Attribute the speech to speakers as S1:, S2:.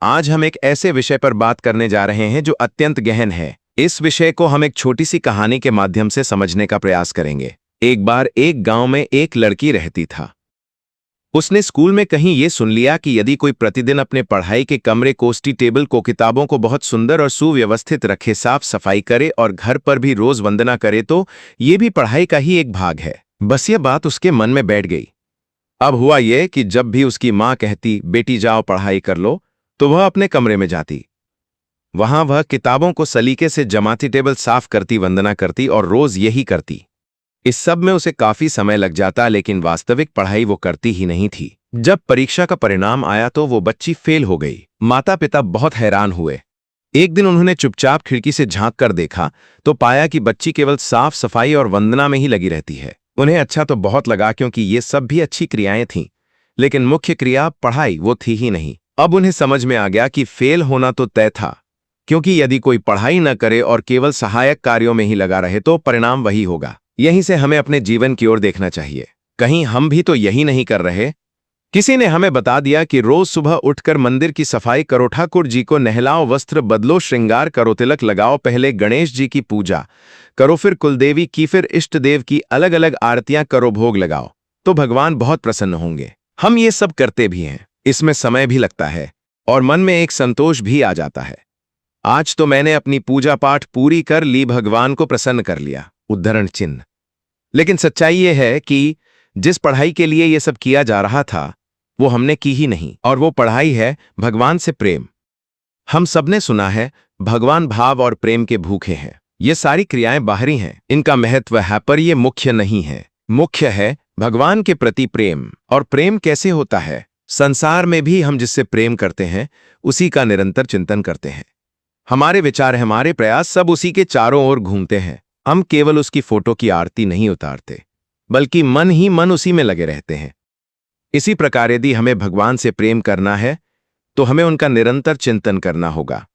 S1: आज हम एक ऐसे विषय पर बात करने जा रहे हैं जो अत्यंत गहन है। इस विषय को हम एक छोटी सी कहानी के माध्यम से समझने का प्रयास करेंगे। एक बार एक गांव में एक लड़की रहती था। उसने स्कूल में कहीं ये सुन लिया कि यदि कोई प्रतिदिन अपने पढ़ाई के कमरे कोष्टी टेबल को किताबों को बहुत सुंदर और सुव्यवस्थित रखे, साफ सफाई करे और घर पर भी रोज वंदना करे तो ये भी पढ़ाई का ही एक भाग है। बस ये बात उसके मन में बैठ गई। अब हुआ यह कि जब भी उसकी माँ कहती बेटी जाओ पढ़ाई कर लो, तो वह अपने कमरे में जाती। वहां वह किताबों को सलीके से जमाती, टेबल साफ करती, वंदना करती और रोज यही करती। इस सब में उसे काफी समय लग जाता, लेकिन वास्तविक पढ़ाई वो करती ही नहीं थी। जब परीक्षा का परिणाम आया तो वो बच्ची फेल हो गई। माता पिता बहुत हैरान हुए। एक दिन उन्होंने चुपचाप खिड़की से झांक कर देखा तो पाया कि बच्ची केवल साफ सफाई और वंदना में ही लगी रहती है। उन्हें अच्छा तो बहुत लगा, क्योंकि ये सब भी अच्छी क्रियाएं थीं, लेकिन मुख्य क्रिया पढ़ाई वो थी ही नहीं। अब उन्हें समझ में आ गया कि फेल होना तो तय था, क्योंकि यदि कोई पढ़ाई न करे और केवल सहायक कार्यों में ही लगा रहे तो परिणाम वही होगा। यहीं से हमें अपने जीवन की ओर देखना चाहिए। कहीं हम भी तो यही नहीं कर रहे? किसी ने हमें बता दिया कि रोज सुबह उठकर मंदिर की सफाई करो, ठाकुर जी को नहलाओ, वस्त्र बदलो, श्रृंगार करो, तिलक लगाओ, पहले गणेश जी की पूजा करो, फिर कुलदेवी की, फिर इष्ट देव की, अलग अलग आरतियां करो, भोग लगाओ, तो भगवान बहुत प्रसन्न होंगे। हम ये सब करते भी हैं। इसमें समय भी लगता है और मन में एक संतोष भी आ जाता है। आज तो मैंने अपनी पूजा पाठ पूरी कर ली, भगवान को प्रसन्न कर लिया, उद्धरण चिन्ह। लेकिन सच्चाई यह है कि जिस पढ़ाई के लिए यह सब किया जा रहा था वो हमने की ही नहीं, और वो पढ़ाई है भगवान से प्रेम। हम सबने सुना है भगवान भाव और प्रेम के भूखे हैं। ये सारी क्रियाएं बाहरी हैं, इनका महत्व है पर ये मुख्य नहीं है। मुख्य है भगवान के प्रति प्रेम। और प्रेम कैसे होता है? संसार में भी हम जिससे प्रेम करते हैं उसी का निरंतर चिंतन करते हैं। हमारे विचार, हमारे प्रयास सब उसी के चारों ओर घूमते हैं। हम केवल उसकी फोटो की आरती नहीं उतारते, बल्कि मन ही मन उसी में लगे रहते हैं। इसी प्रकार यदि हमें भगवान से प्रेम करना है तो हमें उनका निरंतर चिंतन करना होगा।